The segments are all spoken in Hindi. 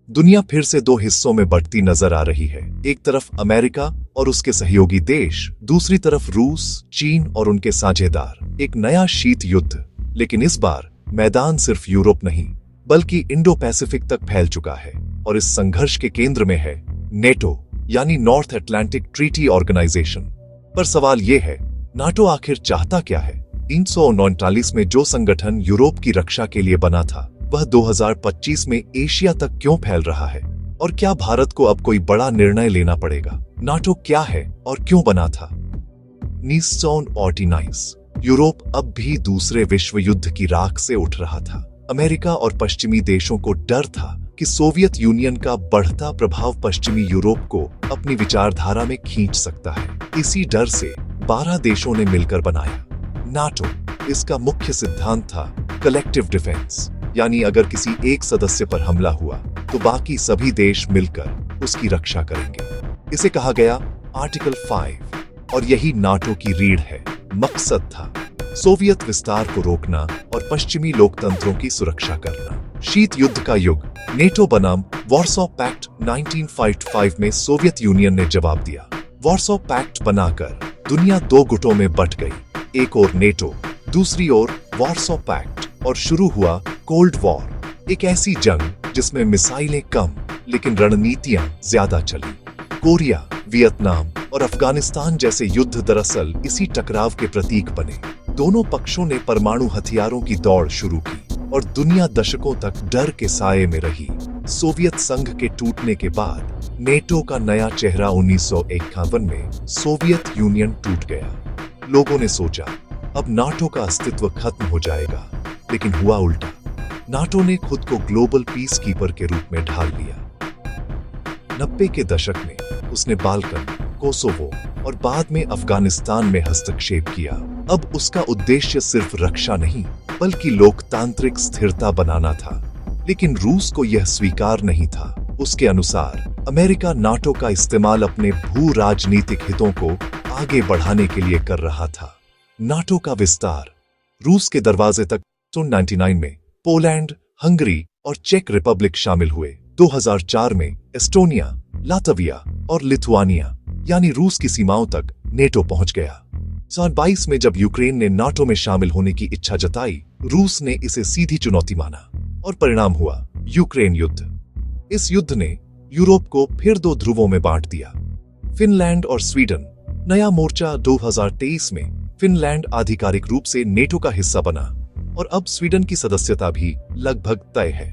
दुनिया फिर से दो हिस्सों में बंटती नजर आ रही है। एक तरफ अमेरिका और उसके सहयोगी देश, दूसरी तरफ रूस, चीन और उनके साझेदार। एक नया शीत युद्ध, लेकिन इस बार मैदान सिर्फ यूरोप नहीं बल्कि इंडो पैसिफिक तक फैल चुका है। और इस संघर्ष के केंद्र में है नेटो, यानी नॉर्थ अटलांटिक ट्रीटी ऑर्गेनाइजेशन। पर सवाल यह है, नाटो आखिर चाहता क्या है? 339 में जो संगठन यूरोप की रक्षा के लिए बना था, वह 2025 में एशिया तक क्यों फैल रहा है? और क्या भारत को अब कोई बड़ा निर्णय लेना पड़ेगा? नाटो क्या है और क्यों बना था? 1939 यूरोप अब भी दूसरे विश्व युद्ध की राख से उठ रहा था। अमेरिका और पश्चिमी देशों को डर था कि सोवियत यूनियन का बढ़ता प्रभाव पश्चिमी यूरोप को अपनी विचारधारा में खींच सकता है। इसी डर से 12 देशों ने मिलकर बनाया नाटो। इसका मुख्य सिद्धांत था कलेक्टिव डिफेंस, यानी अगर किसी एक सदस्य पर हमला हुआ तो बाकी सभी देश मिलकर उसकी रक्षा करेंगे। इसे कहा गया आर्टिकल 5 और यही नाटो की रीढ़ है। मकसद था सोवियत विस्तार को रोकना और पश्चिमी लोकतंत्रों की सुरक्षा करना। शीत युद्ध का युग, नेटो बनाम वॉर्सो पैक्ट 1955 में सोवियत यूनियन ने जवाब दिया। वॉर्सो पैक्ट बनाकर दुनिया दो गुटों में बंट गई, एक ओर नेटो, दूसरी ओर वॉर्सो पैक्ट, और शुरू हुआ कोल्ड वॉर, एक ऐसी जंग जिसमें मिसाइलें कम लेकिन रणनीतियां ज्यादा चली। कोरिया, वियतनाम और अफगानिस्तान जैसे युद्ध दरअसल इसी टकराव के प्रतीक बने। दोनों पक्षों ने परमाणु हथियारों की दौड़ शुरू की और दुनिया दशकों तक डर के साये में रही। सोवियत संघ के टूटने के बाद नेटो का नया चेहरा 1951 में सोवियत यूनियन टूट गया। लोगों ने सोचा अब नाटो का अस्तित्व खत्म हो जाएगा, लेकिन हुआ उल्टा। नाटो ने खुद को ग्लोबल पीस कीपर के रूप में ढाल लिया। 90 के दशक में उसने बाल्कन, कोसोवो और बाद में अफगानिस्तान में हस्तक्षेप किया। अब उसका उद्देश्य सिर्फ रक्षा नहीं बल्कि लोकतांत्रिक स्थिरता बनाना था। लेकिन रूस को यह स्वीकार नहीं था। उसके अनुसार अमेरिका नाटो का इस्तेमाल अपने भू राजनीतिक हितों को आगे बढ़ाने के लिए कर रहा था। नाटो का विस्तार रूस के दरवाजे तक 1999 में पोलैंड, हंगरी और चेक रिपब्लिक शामिल हुए। 2004 में एस्टोनिया, लातविया और लिथुआनिया यानी रूस की सीमाओं तक नेटो पहुंच गया। 2022 में जब यूक्रेन ने नाटो में शामिल होने की इच्छा जताई, रूस ने इसे सीधी चुनौती माना और परिणाम हुआ यूक्रेन युद्ध। इस युद्ध ने यूरोप को फिर दो ध्रुवों में बांट दिया। फिनलैंड और स्वीडन। नया मोर्चा 2023 में फिनलैंड आधिकारिक रूप से नेटो का हिस्सा बना और अब स्वीडन की सदस्यता भी लगभग तय है।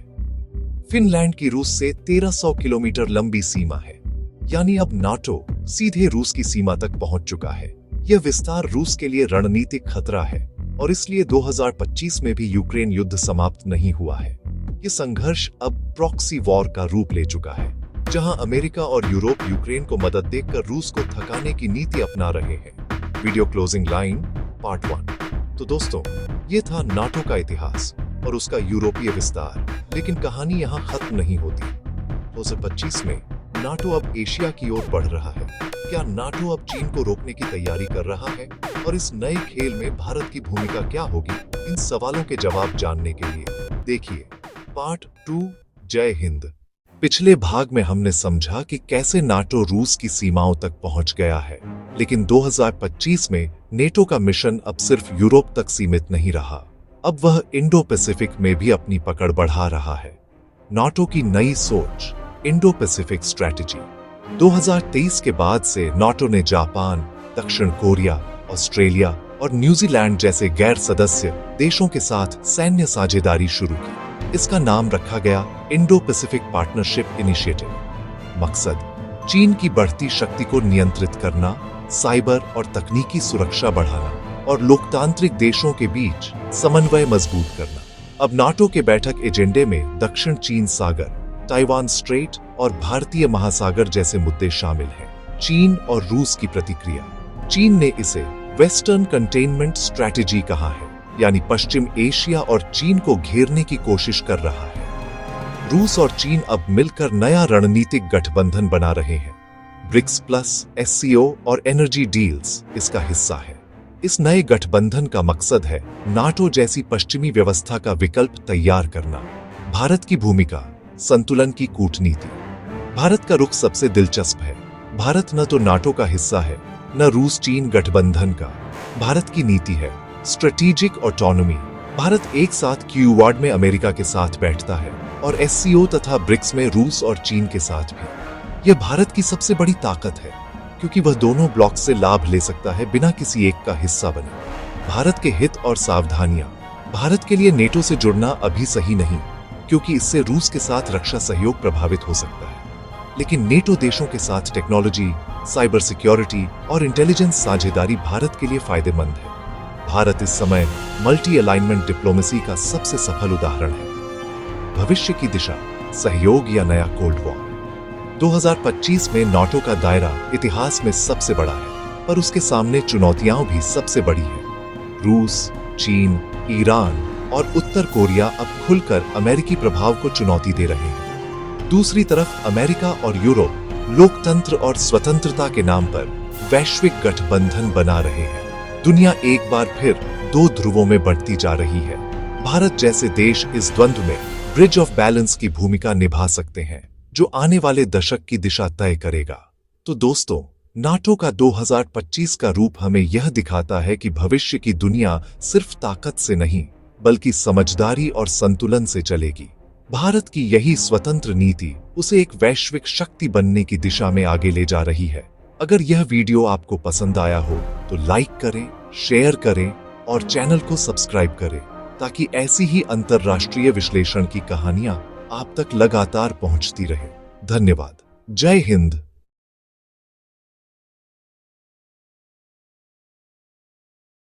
फिनलैंड की रूस से 1300 किलोमीटर लंबी सीमा है, यानी अब नाटो सीधे रूस की सीमा तक पहुंच चुका है। यह विस्तार रूस के लिए रणनीतिक खतरा है और इसलिए 2025 में भी यूक्रेन युद्ध समाप्त नहीं हुआ है। यह संघर्ष अब प्रॉक्सी वॉर का रूप ले चुका है, जहां अमेरिका और यूरोप यूक्रेन को मदद देकर रूस को थकाने की नीति अपना रहे हैं। Video closing line part 1। तो दोस्तों, ये था नाटो का इतिहास और उसका यूरोपीय विस्तार। लेकिन कहानी यहाँ खत्म नहीं होती। 2025 में नाटो अब एशिया की ओर बढ़ रहा है। क्या नाटो अब चीन को रोकने की तैयारी कर रहा है? और इस नए खेल में भारत की भूमिका क्या होगी? इन सवालों के जवाब जानने के लिए देखिए पार्ट 2। जय हिंद। पिछले भाग में हमने समझा कि कैसे नाटो रूस की सीमाओं तक पहुंच गया है, लेकिन 2025 में नेटो का मिशन अब सिर्फ यूरोप तक सीमित नहीं रहा। अब वह इंडो पैसिफिक में भी अपनी पकड़ बढ़ा रहा है। नाटो की नई सोच, इंडो पैसिफिक स्ट्रैटेजी। 2023 के बाद से नाटो ने जापान, दक्षिण कोरिया, ऑस्ट्रेलिया और न्यूजीलैंड जैसे गैर सदस्य देशों के साथ सैन्य साझेदारी शुरू की। इसका नाम रखा गया इंडो पैसिफिक पार्टनरशिप इनिशिएटिव। मकसद चीन की बढ़ती शक्ति को नियंत्रित करना, साइबर और तकनीकी सुरक्षा बढ़ाना और लोकतांत्रिक देशों के बीच समन्वय मजबूत करना। अब नाटो के बैठक एजेंडे में दक्षिण चीन सागर, ताइवान स्ट्रेट और भारतीय महासागर जैसे मुद्दे शामिल हैं। चीन और रूस की प्रतिक्रिया। चीन ने इसे वेस्टर्न कंटेनमेंट स्ट्रैटेजी कहा है, यानी पश्चिम एशिया और चीन को घेरने की कोशिश कर रहा है। रूस और चीन अब मिलकर नया रणनीतिक गठबंधन बना रहे हैं। ब्रिक्स प्लस, SCO और एनर्जी डील्स इसका हिस्सा है। इस नए गठबंधन का मकसद है नाटो जैसी पश्चिमी व्यवस्था का विकल्प तैयार करना। भारत की भूमिका। संतुलन की कूटनीति। भारत का रुख सबसे दिलचस्प है। भारत न तो नाटो का हिस्सा है, न रूस चीन गठबंधन का। भारत की नीति है स्ट्रेटेजिक ऑटोनॉमी। भारत एक साथ क्वाड में अमेरिका के साथ बैठता है और एससीओ तथा ब्रिक्स में रूस और चीन के साथ भी। यह भारत की सबसे बड़ी ताकत है, क्योंकि वह दोनों ब्लॉक से लाभ ले सकता है बिना किसी एक का हिस्सा बने। भारत के हित और सावधानियां। भारत के लिए नेटो से जुड़ना अभी सही नहीं, क्योंकि इससे रूस के साथ रक्षा सहयोग प्रभावित हो सकता है। लेकिन नेटो देशों के साथ टेक्नोलॉजी, साइबर सिक्योरिटी और इंटेलिजेंस साझेदारी भारत के लिए फायदेमंद है। भारत इस समय मल्टी अलाइनमेंट डिप्लोमेसी का सबसे सफल उदाहरण है। भविष्य की दिशा, सहयोग या नया कोल्ड वॉर। 2025 में नाटो का दायरा इतिहास में सबसे बड़ा है, पर उसके सामने चुनौतियां भी सबसे बड़ी है। रूस, चीन, ईरान और उत्तर कोरिया अब खुलकर अमेरिकी प्रभाव को चुनौती दे रहे हैं। दूसरी तरफ अमेरिका और यूरोप लोकतंत्र और स्वतंत्रता के नाम पर वैश्विक गठबंधन बना रहे हैं। दुनिया एक बार फिर दो ध्रुवों में बढ़ती जा रही है। भारत जैसे देश इस द्वंद्व में ब्रिज ऑफ बैलेंस की भूमिका निभा सकते हैं, जो आने वाले दशक की दिशा तय करेगा। तो दोस्तों, नाटो का 2025 का रूप हमें यह दिखाता है कि भविष्य की दुनिया सिर्फ ताकत से नहीं, बल्कि समझदारी और संतुलन से चलेगी। भारत की यही स्वतंत्र नीति उसे एक वैश्विक शक्ति बनने की दिशा में आगे ले जा रही है। अगर यह वीडियो आपको पसंद आया हो तो लाइक करें, शेयर करें और चैनल को सब्सक्राइब करें, ताकि ऐसी ही अंतर्राष्ट्रीय विश्लेषण की कहानियां आप तक लगातार पहुंचती रहे। धन्यवाद। जय हिंद।